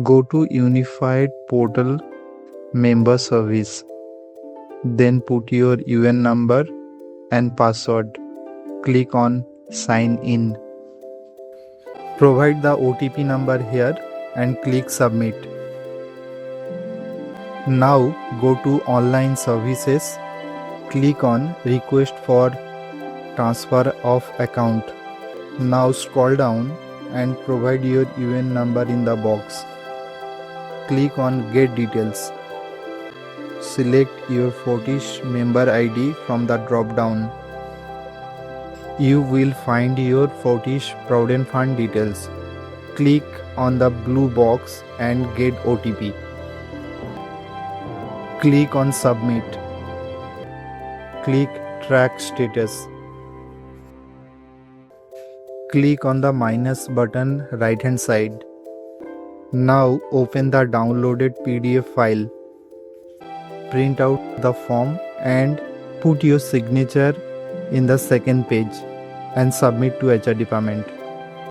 Go to Unified Portal Member Service. Then put your UAN number and password. Click on Sign In. Provide the OTP number here and click Submit. Now go to Online Services. Click on Request for Transfer of Account. Now scroll down and provide your UAN number in the box. Click on Get Details. Select your Fortish member ID from the drop-down. You will find your Fortish Provident Fund details. Click on the blue box and get OTP. Click on Submit. Click Track Status. Click on the minus button right hand side. Now open the downloaded PDF file. Print out the form and put your signature in the second page and submit to HR department.